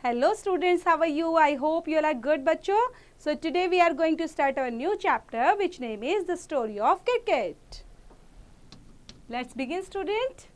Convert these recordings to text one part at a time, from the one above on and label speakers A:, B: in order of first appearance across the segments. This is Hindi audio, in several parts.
A: Hello students, how are you? I hope you all are good bachcho. So today we are going to start our new chapter which name is the story of cricket. Let's begin student.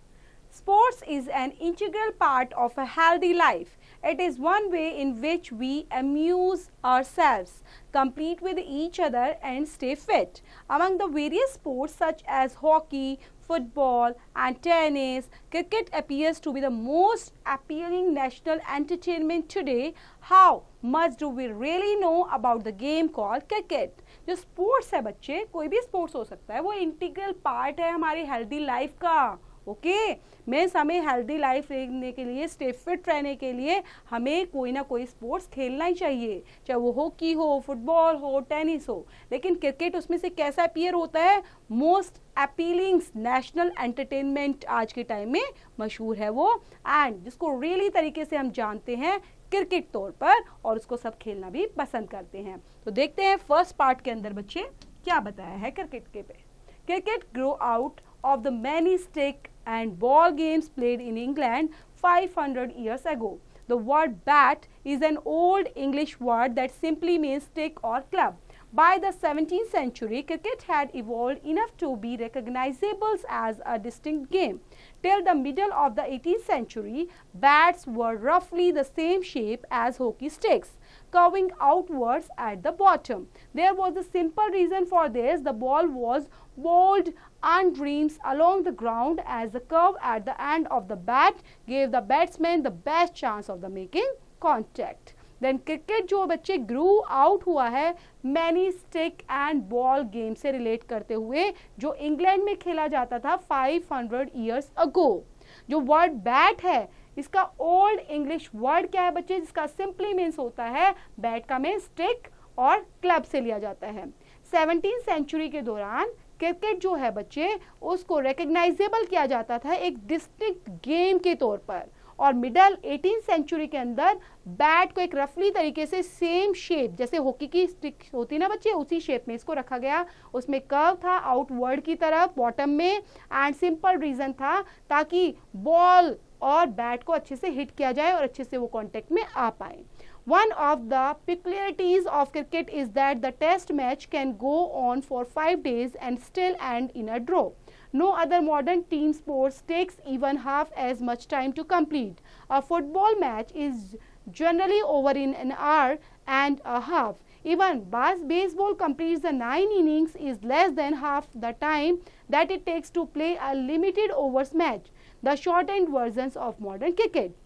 A: Sports is an integral part of a healthy life. It is one way in which we amuse ourselves, compete with each other and stay fit. Among the various sports such as hockey, football and tennis, cricket appears to be the most appealing national entertainment today. How much do we really know about the game called cricket? जो स्पोर्ट्स है बच्चे, कोई भी स्पोर्ट्स हो सकता है, वो इंटीग्रल पार्ट है हमारी हेल्दी लाइफ का. ओके मीन्स हमें हेल्दी लाइफ रहने के लिए, स्टे फिट रहने के लिए हमें कोई ना कोई स्पोर्ट्स खेलना ही चाहिए, चाहे वो हॉकी हो, फुटबॉल हो, टेनिस हो. लेकिन क्रिकेट उसमें से कैसा अपीयर होता है? मोस्ट अपीलिंग नेशनल एंटरटेनमेंट आज के टाइम में मशहूर है वो, एंड जिसको रियली तरीके से हम जानते हैं क्रिकेट तौर पर, और उसको सब खेलना भी पसंद करते हैं. तो देखते हैं फर्स्ट पार्ट के अंदर बच्चे क्या बताया है क्रिकेट के पे. Cricket grow out of the many stick and ball games played in England 500 years ago. The word bat is an old English word that simply means stick or club. By the 17th century, cricket had evolved enough to be recognizable as a distinct game. Till the middle of the 18th century, bats were roughly the same shape as hockey sticks, curving outwards at the bottom. There was a simple reason for this. The ball was bowled and dreams along the ground as the curve at the end of the bat gave the batsman the best chance of the making contact. Then cricket जो बच्चे ग्रू आउट हुआ है many stick and ball game से रिलेट करते हुए, जो इंग्लैंड में खेला जाता था 500 ईयर्स अगो. जो वर्ड बैट है इसका ओल्ड इंग्लिश वर्ड क्या है बच्चे, जिसका सिंपली मीन्स होता है बैट का मीन स्टिक और क्लब से लिया जाता है. 17th सेंचुरी के दौरान क्रिकेट जो है बच्चे उसको रिकग्नाइजेबल किया जाता था एक डिस्टिंक्ट गेम के तौर पर, और मिडल 18th सेंचुरी के अंदर बैट को एक रफली तरीके से सेम शेप जैसे हॉकी की स्टिक होती ना बच्चे, उसी शेप में इसको रखा गया. उसमें कर्व था आउटवर्ड की तरफ बॉटम में, एंड सिंपल रीजन था ताकि बॉल और बैट को अच्छे से हिट किया जाए और अच्छे से वो कांटेक्ट में आ पाए. One of the peculiarities of cricket is that the test match can go on for 5 days and still end in a draw. No other modern team sports takes even half as much time to complete. A football match is generally over in an hour and a half. Even baseball completes the 9 innings is less than half the time that it takes to play a limited overs match, the shortened versions of modern cricket.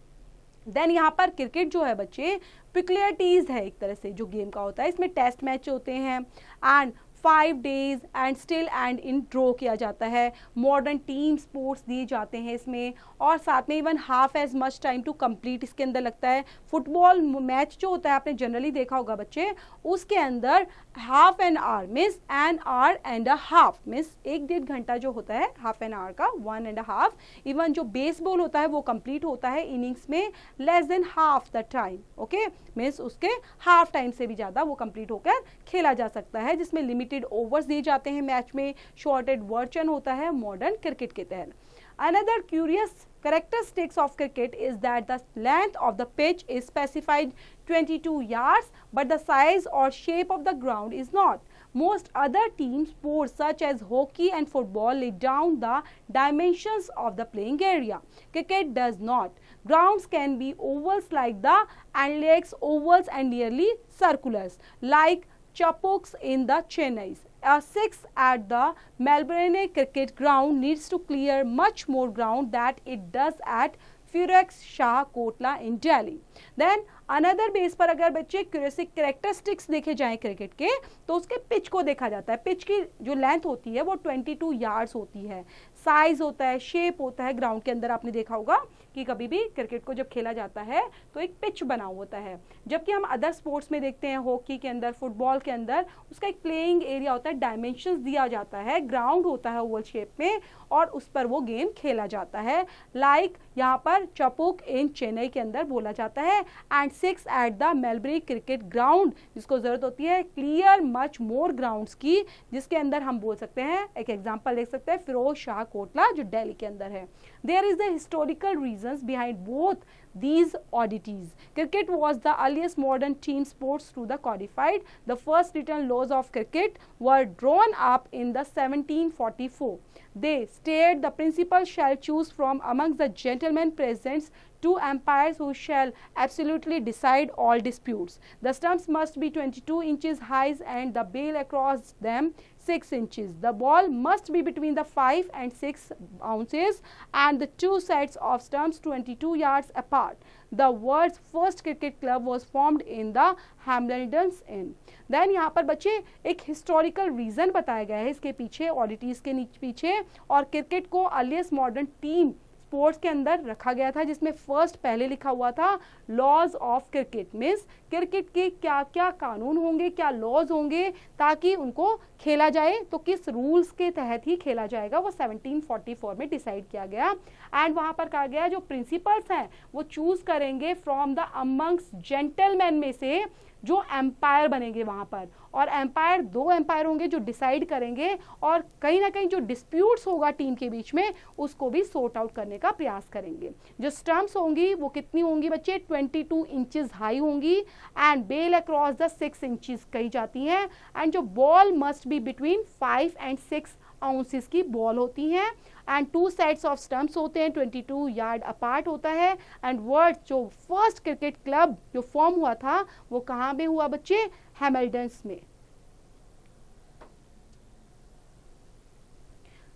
A: Then यहाँ पर क्रिकेट जो है बच्चे पिक्युलरिटीज है एक तरह से जो गेम का होता है. इसमें टेस्ट मैच होते हैं and 5 days and still and in draw किया जाता है. मॉडर्न टीम स्पोर्ट्स दिए जाते हैं इसमें, और साथ में even half as much time to complete इसके अंदर लगता है. फुटबॉल मैच जो होता है आपने जनरली देखा होगा बच्चे, उसके अंदर half an hour means an hour and a half means 1-1.5 घंटा जो होता है हाफ एन आवर का 1.5. इवन जो बेसबॉल होता है वो कंप्लीट होता है इनिंग्स में less than half the time. Okay means उसके हाफ टाइम से भी ज़्यादा वो कंप्लीट होकर खेला जा सकता है, जिसमें लिमिटेड ओवर्स दिए जाते हैं मैच में. शॉर्टेड वर्जन होता है मॉडर्न क्रिकेट के तहत. Another curious characteristics of cricket is that the length of the pitch is specified 22 yards, but the size or shape of the ground is not. Most other team sports such as hockey and football lay down the dimensions of the playing area. Cricket does not. Grounds can be ovals like the Anlex ovals and nearly circulars like Chappocks in the Chennai. A 6 at the Melbourne cricket ground needs to clear much more ground that it does at Firoz Shah Kotla in Delhi. Then another base पर अगर बच्चे कैरेक्टरिस्टिक्स देखे जाएं क्रिकेट के, तो उसके पिच को देखा जाता है. पिच की जो लेंथ होती है वो 22 यार्ड्स होती है. साइज होता है, शेप होता है. ग्राउंड के अंदर आपने देखा होगा कि कभी भी क्रिकेट को जब खेला जाता है तो एक पिच बना होता है, जबकि हम अदर स्पोर्ट्स में देखते हैं हॉकी के अंदर, फुटबॉल के अंदर उसका एक प्लेइंग एरिया होता है, डायमेंशंस दिया जाता है, ग्राउंड होता है ओवल शेप में, और उस पर वो गेम खेला जाता है. लाइक यहाँ पर चपोक इन चेन्नई के अंदर बोला जाता है. And 6 at the mulberry cricket ground, जिसको ज़रूरत होती है क्लियर मच मोर ग्राउंड्स की, जिसके अंदर हम बोल सकते हैं, एक एग्जांपल देख सकते हैं फिरोज शाह कोटला जो दिल्ली के अंदर है. There is the historical reasons behind both these oddities. Cricket was the earliest modern team sports to the codified. The first written laws of cricket were drawn up in the 1744. They state the principal shall choose from amongst the gentlemen present 2 umpires who shall absolutely decide all disputes. The stumps must be 22 inches high and the bail across them 6 inches. The ball must be between the 5 and 6 ounces and the 2 sides of stumps 22 yards apart. The world's first cricket club was formed in the Hambledon's Inn. Then यहाँ पर बच्चे एक हिस्टोरिकल रीज़न बताया गया है इसके पीछे, ऑडिटीज़ के पीछे, और क्रिकेट को अर्लीस्ट मॉडर्न टीम स्पोर्ट्स के अंदर रखा गया था, जिसमें फर्स्ट पहले लिखा हुआ था laws of cricket, means cricket के क्या क्या कानून होंगे, क्या लॉज होंगे ताकि उनको खेला जाए, तो किस रूल्स के तहत ही खेला जाएगा, वो 1744 में डिसाइड किया गया. एंड वहाँ पर कहा गया जो प्रिंसिपल्स हैं वो चूज करेंगे फ्रॉम द अमंग्स जेंटलमैन में से जो एम्पायर बनेंगे वहाँ पर, और एम्पायर 2 एम्पायर होंगे जो डिसाइड करेंगे, और कहीं ना कहीं जो डिस्प्यूट्स होगा टीम के बीच में उसको भी सॉर्ट आउट करने का प्रयास करेंगे. जो स्टम्प्स होंगी वो कितनी होंगी बच्चे, 22 इंचेस हाई होंगी and bail across the 6 inches कही जाती हैं. एंड जो ball must be between 5 and 6 ounces की बॉल होती हैं एंड 2 साइड्स ऑफ स्टम्प्स होते हैं, 22 यार्ड अपार्ट होता है. एंड वर्ड जो फर्स्ट क्रिकेट क्लब जो फॉर्म हुआ था वो कहाँ में हुआ बच्चे, हैमिल्टन्स में.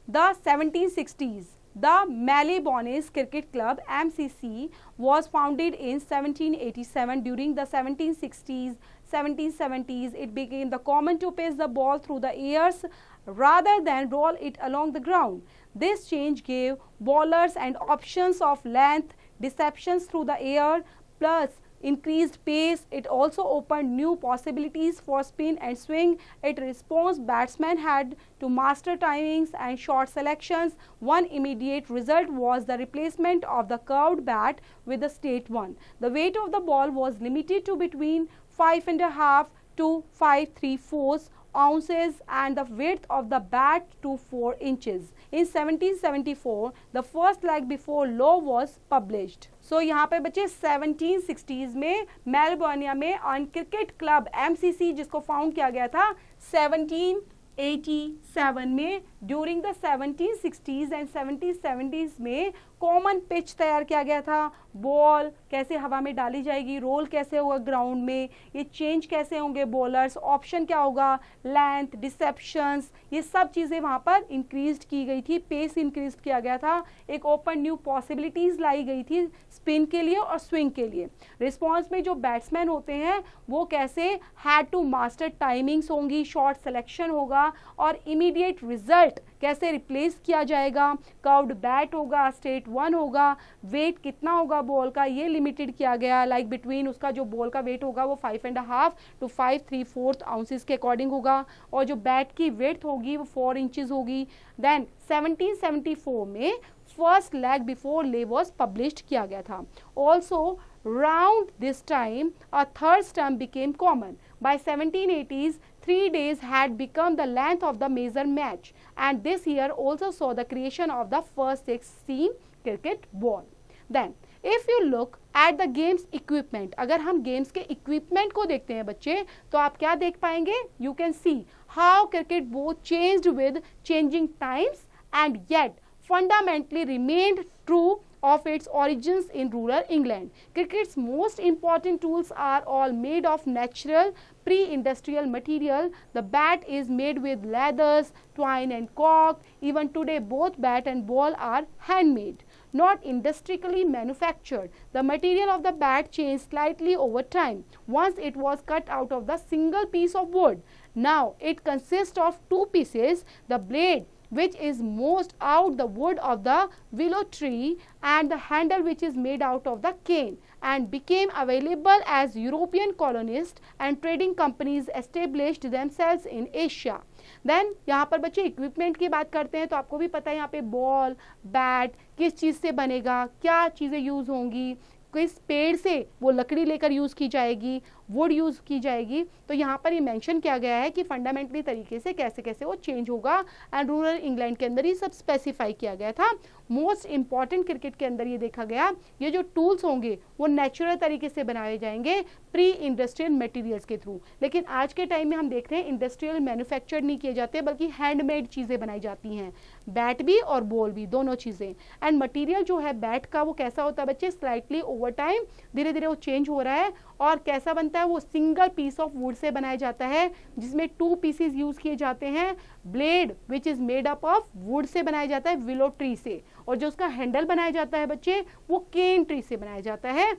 A: The 1760s, the Malibonese Cricket Club (MCC) was founded in 1787. During the 1760s, 1770s, it became the common to pitch the ball through the airs rather than roll it along the ground. This change gave bowlers and options of length, deceptions through the air, plus increased pace. It also opened new possibilities for spin and swing. It response batsmen had to master timings and shot selections. One immediate result was the replacement of the curved bat with the straight one. The weight of the ball was limited to between 5.5 to 5.75 ounces and the width of the bat to 4 inches. In 1774, the first leg before law was published. So यहाँ पे बच्चे 1760s में मेलबर्निया में ऑन क्रिकेट क्लब MCC जिसको फाउंड किया गया था 1787 में. During the 1760s and 1770s में कॉमन पिच तैयार किया गया था. बॉल कैसे हवा में डाली जाएगी, रोल कैसे होगा ग्राउंड में, ये चेंज कैसे होंगे बॉलर्स, ऑप्शन क्या होगा, लेंथ, डिसेप्शंस, ये सब चीज़ें वहाँ पर इंक्रीज की गई थी, पेस इंक्रीज किया गया था. एक ओपन न्यू पॉसिबिलिटीज़ लाई गई थी स्पिन के लिए और स्विंग के लिए. रिस्पॉन्स में जो बैट्समैन होते हैं वो कैसे हैड टू मास्टर टाइमिंग्स होंगी, शॉट सिलेक्शन होगा, और इमीडिएट रिजल्ट कैसे रिप्लेस किया जाएगा, कर्व्ड बैट होगा, स्ट्रेट वन होगा, वेट कितना होगा बॉल का ये लिमिटेड किया गया, लाइक बिटवीन उसका जो बॉल का वेट होगा वो 5.5 to 5.75 आउंसेस के अकॉर्डिंग होगा, और जो बैट की वेट होगी वो 4 इंचेस होगी. देन 1774 में फर्स्ट लेग बिफोर ले वॉज पब्लिश्ड किया गया था. Also round this time a third stump became common. By 1780s, 3 days had become the length of the major match, and this year also saw the creation of the first 6-seam cricket ball. Then if you look at the games equipment, अगर हम गेम्स के इक्विपमेंट को देखते हैं बच्चे तो आप क्या देख पाएंगे, you can see how cricket both changed with changing times and yet fundamentally remained true of its origins in rural England. Cricket's most important tools are all made of natural pre-industrial material. The bat is made with leathers, twine and cork. Even today both bat and ball are handmade, not industrially manufactured. The material of the bat changed slightly over time. Once it was cut out of the single piece of wood. Now it consists of 2 pieces, the blade which is most out the wood of the willow tree and the handle which is made out of the cane, and became available as European colonists and trading companies established themselves in Asia. Then यहाँ पर बच्चे इक्विपमेंट की बात करते हैं तो आपको भी पता है यहाँ पे बॉल, बैट किस चीज़ से बनेगा, क्या चीज़ें यूज़ होंगी,
B: किस पेड़ से वो लकड़ी लेकर यूज़ की जाएगी, वुड यूज़ की जाएगी। तो यहाँ पर ये मेंशन किया गया है कि फंडामेंटली तरीके से कैसे कैसे वो चेंज होगा, एंड रूरल इंग्लैंड के अंदर ये सब स्पेसिफाई किया गया था। मोस्ट इंपॉर्टेंट क्रिकेट के अंदर ये देखा गया, ये जो टूल्स होंगे वो नेचुरल तरीके से बनाए जाएंगे प्री इंडस्ट्रियल मटेरियल्स के थ्रू। लेकिन आज के टाइम में हम देख रहे हैं इंडस्ट्रियल मैन्युफैक्चर नहीं किए जाते, बल्कि हैंडमेड चीज़ें बनाई जाती हैं, बैट भी और बॉल भी, दोनों चीज़ें। एंड मटेरियल जो है बैट का वो कैसा होता है बच्चे, स्लाइटली ओवर टाइम धीरे धीरे वो चेंज हो रहा है, और कैसा बनता है, वो single piece of would say बनाया जाता है, जिसमें 2 पीसेस यूज किए जाते हैं। Blade which is made up of would say बनाया जाता है, विलो ट्री से, और जो उसका हैंडल बनाया जाता है बच्चे वो केन ट्री से बनाया जाता है,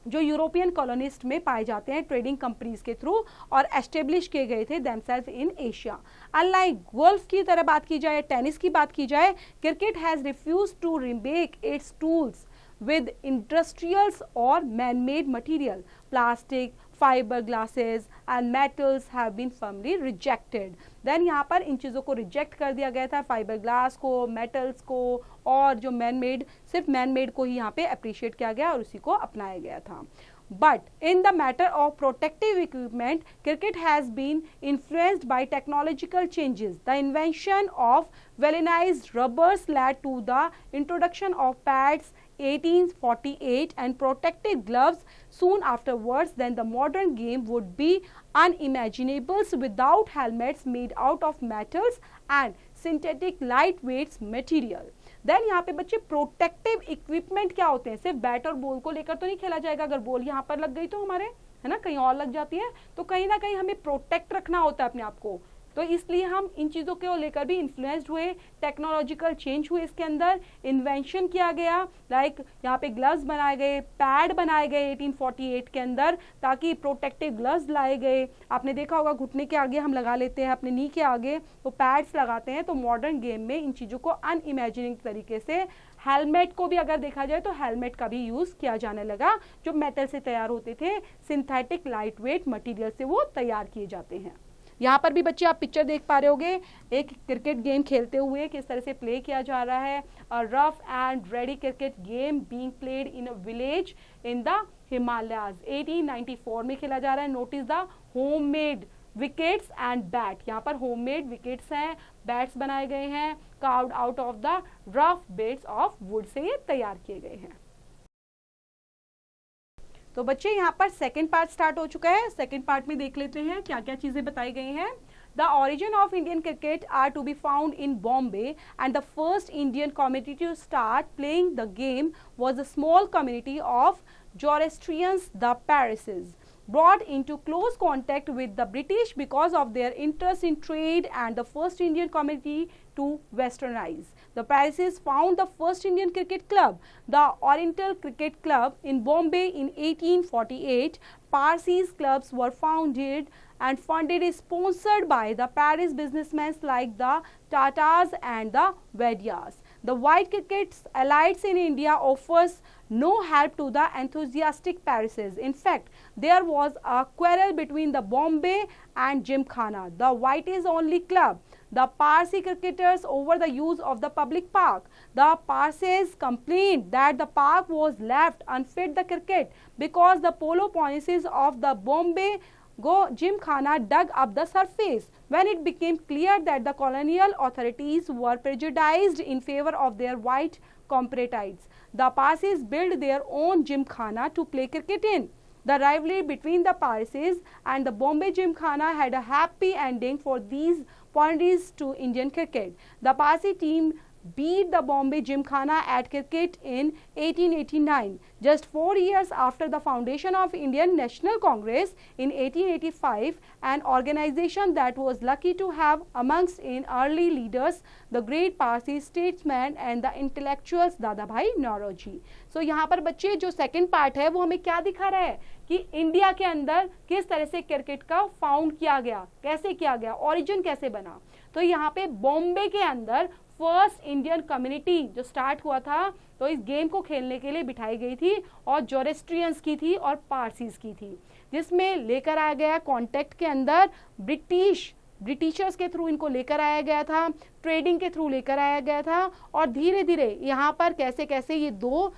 B: जो यूरोपियन कॉलोनिस्ट में पाए जाते हैं ट्रेडिंग कंपनीज के थ्रू और एस्टेब्लिश किए गए थे themselves in Asia. Unlike golf की तरह बात की जाए, टेनिस की बात की जाए, cricket has refuse to remake its tools with industrials or man-made material. Plastic, fiber glasses and metals have been firmly rejected. Then यहाँ पर इन चीज़ों को रिजेक्ट कर दिया गया था, फाइबर ग्लास को, मेटल्स को, और जो मैन मेड, सिर्फ मैन मेड को ही यहाँ पे अप्रिशिएट किया गया और उसी को अपनाया गया था। But in the matter of protective equipment, cricket has been influenced by technological changes. The invention of galvanized rubbers led to the introduction of pads 1848 and protective gloves soon afterwards. Then the modern game would be unimaginable without helmets made out of metals and synthetic lightweight material. Then यहाँ पे बच्चे प्रोटेक्टिव इक्विपमेंट क्या होते हैं, सिर्फ बैट और बॉल को लेकर तो नहीं खेला जाएगा। अगर बॉल यहाँ पर लग गई तो हमारे, है ना, कहीं और लग जाती है, तो कहीं ना कहीं हमें प्रोटेक्ट रखना होता है अपने आप को। तो इसलिए हम इन चीज़ों को लेकर भी इन्फ्लुएंस्ड हुए, टेक्नोलॉजिकल चेंज हुए, इसके अंदर इन्वेंशन किया गया, लाइक यहाँ पे ग्लव्स बनाए गए, पैड बनाए गए 1848 के अंदर, ताकि प्रोटेक्टिव ग्लव्स लाए गए। आपने देखा होगा घुटने के आगे हम लगा लेते हैं, अपने नी के आगे तो पैड्स लगाते हैं। तो मॉडर्न गेम में इन चीज़ों को अनइमेजिनिंग तरीके से, हेलमेट को भी अगर देखा जाए तो हेलमेट का भी यूज़ किया जाने लगा, जो मेटल से तैयार होते थे, सिंथेटिक लाइट वेट मटीरियल से वो तैयार किए जाते हैं। यहाँ पर भी बच्चे आप पिक्चर देख पा रहे होंगे, एक क्रिकेट गेम खेलते हुए किस तरह से प्ले किया जा रहा है। A rough and ready cricket game being played in a village in the Himalayas 1894 में खेला जा रहा है। Notice the homemade wickets and bat, यहाँ पर होममेड विकेट्स हैं, बैट्स बनाए गए हैं, carved out of the rough bits of would say ये तैयार किए गए हैं। तो बच्चे यहाँ पर सेकंड पार्ट स्टार्ट हो चुका है। सेकंड पार्ट में देख लेते हैं क्या क्या चीजें बताई गई हैं। The origin of Indian cricket are to be found in Bombay, and the first Indian community to start playing the game was a small community of Zoroastrians, the Parsis, brought into close contact with the British because of their interest in trade and the first Indian community to westernize. The Parsis found the first Indian cricket club, the Oriental Cricket Club in Bombay in 1848. Parsis clubs were founded and funded is sponsored by the Paris businessmen like the Tatas and the Vaidyas. The white cricket's elites in India offers no help to the enthusiastic Parises. In fact, there was a quarrel between the Bombay and Gymkhana, the white's only club, the Parsi cricketers over the use of the public park. The Parsis complained that the park was left unfit for cricket because the polo ponies of the Bombay Gymkhana dug up the surface. When it became clear that the colonial authorities were prejudiced in favor of their white compatriots, the Parsis built their own Gymkhana to play cricket in. The rivalry between the Parsis and the Bombay Gymkhana had a happy ending for these pioneers to Indian cricket. The Parsi team beat the Bombay Gymkhana at cricket in 1889. Just 4 years after the foundation of Indian National Congress in 1885, an organization that was lucky to have amongst its early leaders the great Parsi statesman and the intellectuals Dadabhai Naoroji. So यहाँ पर बच्चे जो सेकंड पार्ट है वो हमें क्या दिखा रहा है कि इंडिया के अंदर किस तरह से क्रिकेट का फाउंड किया गया, कैसे किया गया, ओरिजिन कैसे बना। तो यहाँ पे बॉम्बे के अंदर फर्स्ट इंडियन कम्युनिटी जो स्टार्ट हुआ था, तो इस गेम को खेलने के लिए बिठाई गई थी, और जोरेस्ट्रियंस की थी और पारसीज की थी, जिसमें लेकर आया गया कॉन्टेक्ट के अंदर ब्रिटिशर्स के थ्रू इनको लेकर आया गया था, ट्रेडिंग के थ्रू लेकर आया गया था, और धीरे धीरे यहाँ पर कैसे कैसे ये दो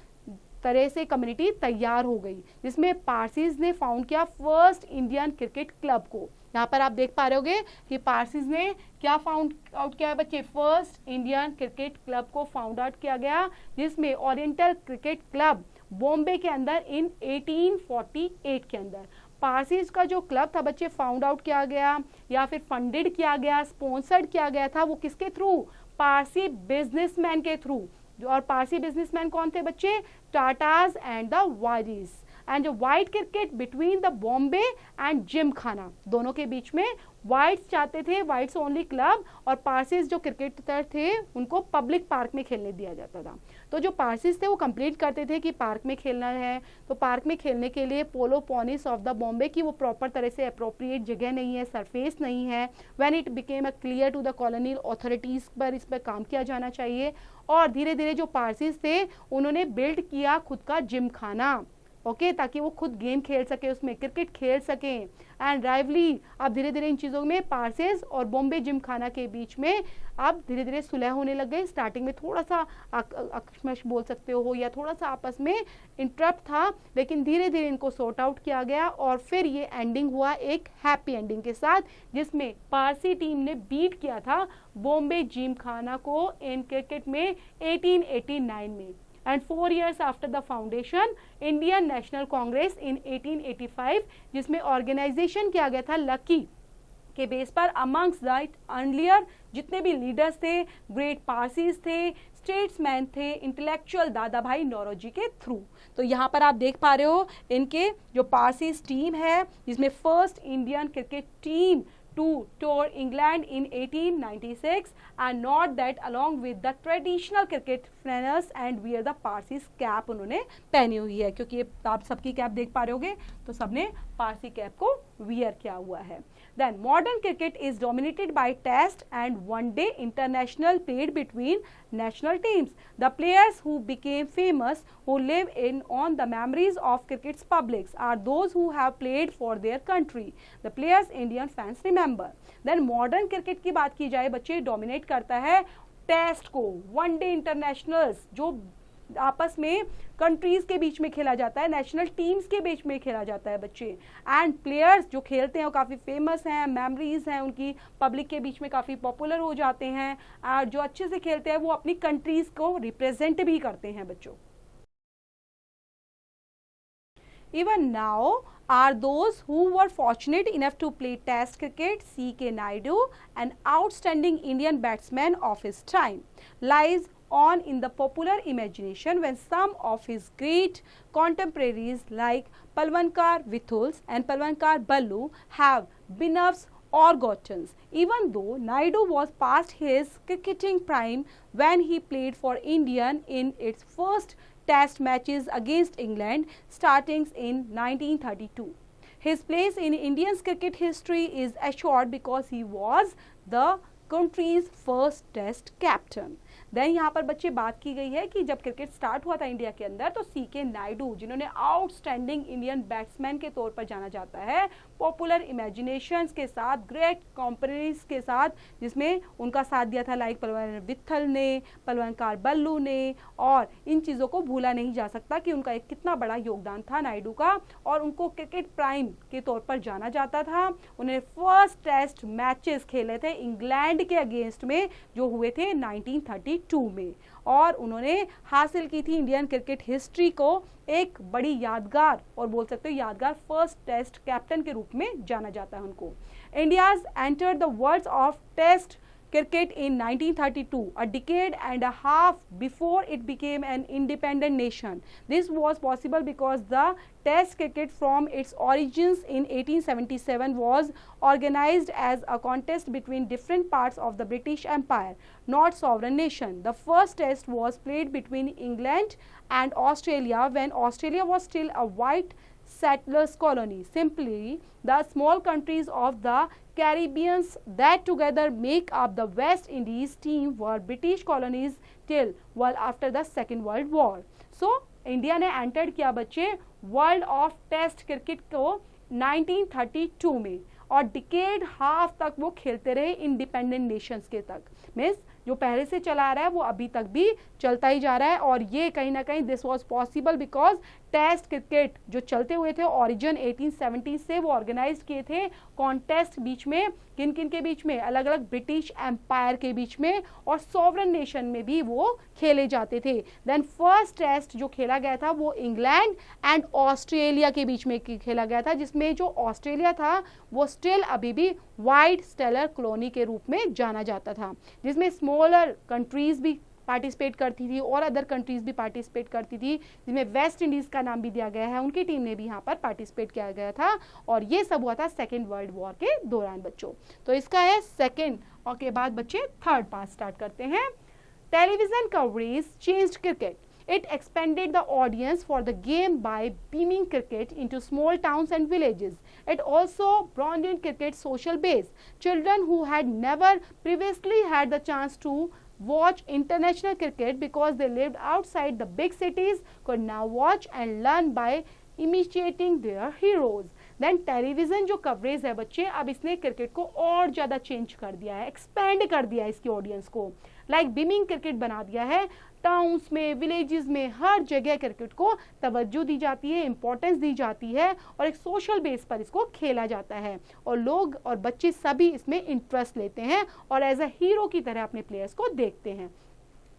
B: तरह से कम्युनिटी तैयार हो गई, जिसमें पारसीज ने फाउंड किया फर्स्ट इंडियन क्रिकेट क्लब को। यहाँ पर आप देख पा रहे होगे कि पारसीज ने क्या फाउंड आउट किया है बच्चे, फर्स्ट इंडियन क्रिकेट क्लब को फाउंड आउट किया गया, जिसमें ओरिएंटल क्रिकेट क्लब बॉम्बे के अंदर इन 1848 के अंदर। पारसीज का जो क्लब था बच्चे फाउंड आउट किया गया या फिर फंडेड किया गया, स्पॉन्सर्ड किया गया था, वो किसके थ्रू, पारसी बिजनेसमैन के थ्रू। और पारसी बिजनेसमैन कौन थे बच्चे, टाटाज एंड द वाइरीज। एंड जो white cricket between the Bombay and gym खाना, दोनों के बीच में वाइट्स चाहते थे, वाइट्स ओनली क्लब, और पारसीज जो क्रिकेटर थे उनको पब्लिक पार्क में खेलने दिया जाता था। तो जो पारसीज थे वो कंप्लीट करते थे कि पार्क में खेलना है, तो पार्क में खेलने के लिए पोलो पॉनिस ऑफ द बॉम्बे की वो प्रॉपर तरह से अप्रोप्रिएट जगह नहीं है, सरफेस नहीं है। When it became a clear to the colonial authorities पर इस पर काम किया जाना चाहिए। और धीरे धीरे जो पारसीज थे उन्होंने बिल्ड किया खुद का जिम खाना, ओके, ताकि वो खुद गेम खेल सके, उसमें क्रिकेट खेल सकें। एंड राइवली अब धीरे धीरे इन चीज़ों में पारसीज और बॉम्बे जिम खाना के बीच में अब धीरे धीरे सुलह होने लग गई। स्टार्टिंग में थोड़ा सा अकस्मश बोल सकते हो या थोड़ा सा आपस में इंटरप्ट था, लेकिन धीरे धीरे इनको सॉर्ट आउट किया गया और फिर ये एंडिंग हुआ एक हैप्पी एंडिंग के साथ, जिसमें पारसी टीम ने बीट किया था बॉम्बे जिम खाना को इन क्रिकेट में 1889 में। And 4 years after the foundation, Indian National Congress in 1885, जिसमें ऑर्गेनाइजेशन किया गया था लकी के बेस पर अमंग्स द अर्लियर जितने भी लीडर्स थे, ग्रेट पारसीज थे, स्टेट्समैन थे, इंटेलेक्चुअल दादा भाई नौरोजी के थ्रू। तो यहाँ पर आप देख पा रहे हो इनके जो पारसीज टीम है, जिसमें first Indian cricket team to tour England in 1896 and not that along with the traditional cricket flannels and wear the Parsis cap उन्होंने पहनी हुई है, क्योंकि आप सबकी कैप देख पा रहे होगे तो सबने पारसी कैप को वियर किया हुआ है। Then modern cricket is dominated by test and one-day international played between national teams. The players who became famous, who live in on the memories of cricket's publics, are those who have played for their country. The players Indian fans remember. Then modern cricket की बात की जाए बच्चे, dominate करता है टेस्ट को, one-day internationals जो आपस में कंट्रीज के बीच में खेला जाता है, नेशनल टीम्स के बीच में खेला जाता है बच्चे। एंड प्लेयर्स जो खेलते हैं वो काफ़ी फेमस हैं, मेमोरीज हैं उनकी, पब्लिक के बीच में काफ़ी पॉपुलर हो जाते हैं, और जो अच्छे से खेलते हैं वो अपनी कंट्रीज को रिप्रेजेंट भी करते हैं बच्चों। Even now are those who were fortunate enough to play Test cricket. C.K. Naidu, an outstanding Indian batsman of his time, lies on in the popular imagination when some of his great contemporaries like Palwankar Vithuls and Palwankar Ballu have benuffs or gotchans. Even though Naidu was past his cricketing prime when he played for India in its first Test matches against England starting in 1932. His place in Indian cricket history is assured because he was the country's first Test captain. Then यहाँ पर बच्चे बात की गई है कि जब क्रिकेट स्टार्ट हुआ था इंडिया के अंदर तो C.K. नायडू, जिन्होंने आउटस्टैंडिंग इंडियन बैट्समैन के तौर पर जाना जाता है, पॉपुलर इमेजिनेशंस के साथ, ग्रेट कॉम्पनीज के साथ, जिसमें उनका साथ दिया था लाइक पलवान वित्थल ने, पलवानकार बल्लू ने, और इन चीज़ों को भूला नहीं जा सकता कि उनका एक कितना बड़ा योगदान था नायडू का, और उनको क्रिकेट प्राइम के तौर पर जाना जाता था। उन्होंने फर्स्ट टेस्ट मैचेस खेले थे इंग्लैंड के अगेंस्ट में जो हुए थे 1932 में, और उन्होंने हासिल की थी इंडियन क्रिकेट हिस्ट्री को एक बड़ी यादगार, और बोल सकते हो यादगार फर्स्ट टेस्ट कैप्टन के रूप में जाना जाता है उनको। India's entered the world of test cricket in 1932, a decade and a half before it became an independent nation. This was possible because the Test cricket from its origins in 1877 was organized as a contest between different parts of the British Empire, not sovereign nation. The first test was played between England and Australia when Australia was still a white settlers colony. Simply, the small countries of the Caribbean that together make up the West Indies team were British colonies till well after the Second World War. So, India ने एंटर्ड किया बच्चे वर्ल्ड ऑफ टेस्ट क्रिकेट को 1932 में, और डिकेड हाफ तक वो खेलते रहे इंडिपेंडेंट नेशंस के तक, मीन्स जो पहले से चला आ रहा है वो अभी तक भी चलता ही जा रहा है। और ये कहीं ना कहीं this was possible because test cricket जो चलते हुए थे ओरिजिन 1870 से वो ऑर्गेनाइज किए थे कॉन्टेस्ट बीच में, किन किन के बीच में, अलग अलग ब्रिटिश एम्पायर के बीच में और सॉवरन नेशन में भी वो खेले जाते थे। देन फर्स्ट टेस्ट जो खेला गया था वो इंग्लैंड एंड ऑस्ट्रेलिया के बीच में खेला गया था, जिसमें जो ऑस्ट्रेलिया था वो स्टिल अभी भी वाइट स्टेलर कॉलोनी के रूप में जाना जाता था, जिसमें स्मॉलर कंट्रीज भी पार्टिसिपेट करती थी और अदर कंट्रीज भी पार्टिसिपेट करती थी, जिसमें वेस्ट इंडीज का नाम भी दिया गया है, उनकी टीम ने भी यहाँ पर पार्टिसिपेट किया गया था। और ये सब हुआ था सेकेंड वर्ल्ड वॉर के दौरान बच्चों। तो इसका है सेकेंड, और के बाद बच्चे थर्ड पार्ट स्टार्ट करते हैं। Television coverage changed cricket. It expanded the audience for the game by beaming cricket into small towns and villages. It also broadened cricket's social base. Children who had never previously had the chance to watch international cricket because they lived outside the big cities could now watch and learn by imitating their heroes. Then television जो कवरेज है बच्चे, अब इसने क्रिकेट को और ज़्यादा चेंज कर दिया है, एक्सपेंड कर दिया है इसकी ऑडियंस को, लाइक बीमिंग क्रिकेट बना दिया है। टाउन्स में, विलेजेस में, हर जगह क्रिकेट को तवज्जो दी जाती है, इंपॉर्टेंस दी जाती है और एक सोशल बेस पर इसको खेला जाता है और लोग और बच्चे सभी इसमें इंटरेस्ट लेते हैं और एज अ हीरो की तरह अपने प्लेयर्स को देखते हैं।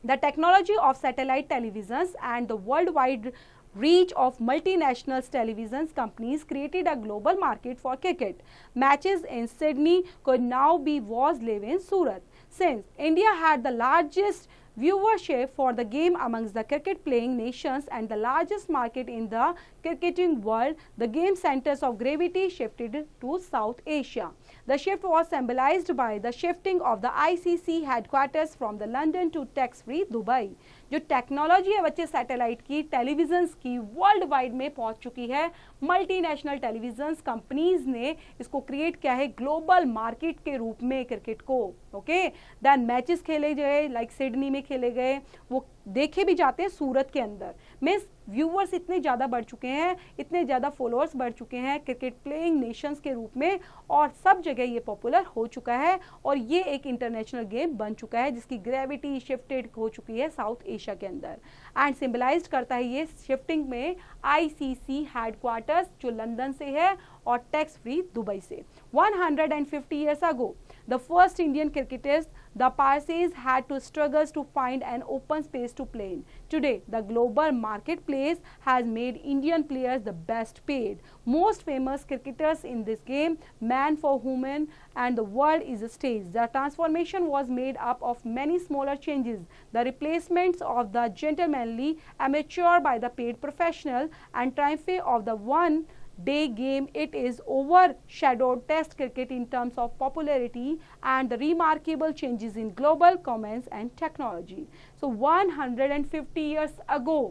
B: The technology of satellite televisions and the worldwide reach of multinational television companies created a global market for cricket. Matches in Sydney could now be watched live in Surat. Since India had the largest viewership for the game amongst the cricket playing nations and the largest market in the cricketing world, the game centers of gravity shifted to South Asia. The shift was symbolized by the shifting of the ICC headquarters from the London to tax-free Dubai. जो टेक्नोलॉजी है बच्चे सैटेलाइट की, टेलीविजन्स की, वर्ल्ड वाइड में पहुंच चुकी है। मल्टीनेशनल टेलीविजन्स कंपनीज ने इसको क्रिएट किया है ग्लोबल मार्केट के रूप में क्रिकेट को। ओके, देन मैचेस खेले गए, लाइक सिडनी में खेले गए, वो देखे भी जाते हैं सूरत के अंदर। मीन्स व्यूअर्स इतने ज़्यादा बढ़ चुके हैं, इतने ज़्यादा फॉलोअर्स बढ़ चुके हैं क्रिकेट प्लेइंग नेशंस के रूप में और सब जगह ये पॉपुलर हो चुका है और ये एक इंटरनेशनल गेम बन चुका है जिसकी ग्रेविटी शिफ्टेड हो चुकी है साउथ एशिया के अंदर। एंड सिंबलाइज करता है ये शिफ्टिंग में ICC हेडक्वार्टर्स जो लंदन से है और टैक्स फ्री दुबई से। 150 years ago, the first Indian cricketers, the Parsis, had to struggle to find an open space to play in. Today, the global marketplace has made Indian players the best paid, most famous cricketers in this game, man for woman, and the world is a stage. The transformation was made up of many smaller changes, the replacements of the gentlemanly amateur by the paid professional, and triumph of the one day game. It is overshadowed test cricket in terms of popularity and the remarkable changes in global commerce and technology. So 150 years ago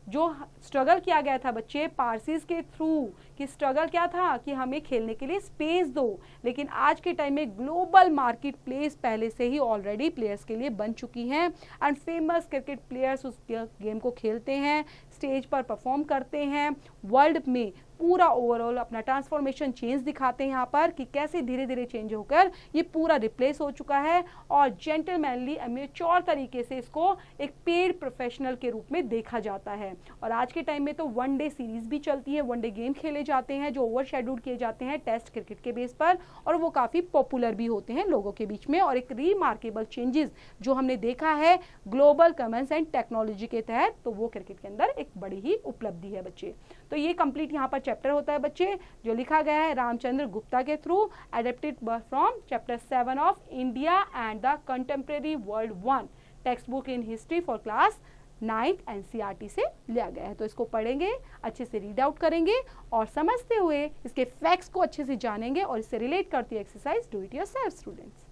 B: जो स्ट्रगल किया गया था बच्चे पारसीज के थ्रू, कि स्ट्रगल क्या था कि हमें खेलने के लिए स्पेस दो, लेकिन आज के टाइम में ग्लोबल मार्केट प्लेस पहले से ही ऑलरेडी प्लेयर्स के लिए बन चुकी हैं एंड फेमस क्रिकेट प्लेयर्स उस गेम को खेलते हैं, स्टेज पर परफॉर्म करते हैं, वर्ल्ड में पूरा ओवरऑल अपना ट्रांसफॉर्मेशन चेंज दिखाते हैं यहाँ पर कि कैसे धीरे धीरे चेंज होकर ये पूरा रिप्लेस हो चुका है और जेंटलमैनली अमेच्योर तरीके से इसको एक पेड प्रोफेशनल के रूप में देखा जाता है। और आज के टाइम में तो वन डे सीरीज भी चलती है, वन डे गेम खेले जाते हैं जो ओवर शेड्यूल किए जाते हैं टेस्ट क्रिकेट के बेस पर और वो काफ़ी पॉपुलर भी होते हैं लोगों के बीच में। और एक रीमार्केबल चेंजेस जो हमने देखा है ग्लोबल कॉमर्स एंड टेक्नोलॉजी के तहत, तो वो क्रिकेट के अंदर एक बड़ी ही उपलब्धि है बच्चे। तो ये कंप्लीट यहाँ पर चैप्टर होता है बच्चे जो लिखा गया है रामचंद्र गुप्ता के through, adapted from chapter 7 of India and the contemporary world 1 text book in history for class 9th NCERT से लिया गया है। तो इसको पढ़ेंगे, अच्छे से रीड आउट करेंगे और समझते हुए इसके फैक्ट्स को अच्छे से जानेंगे और इससे रिलेट करती है exercise do it yourself students.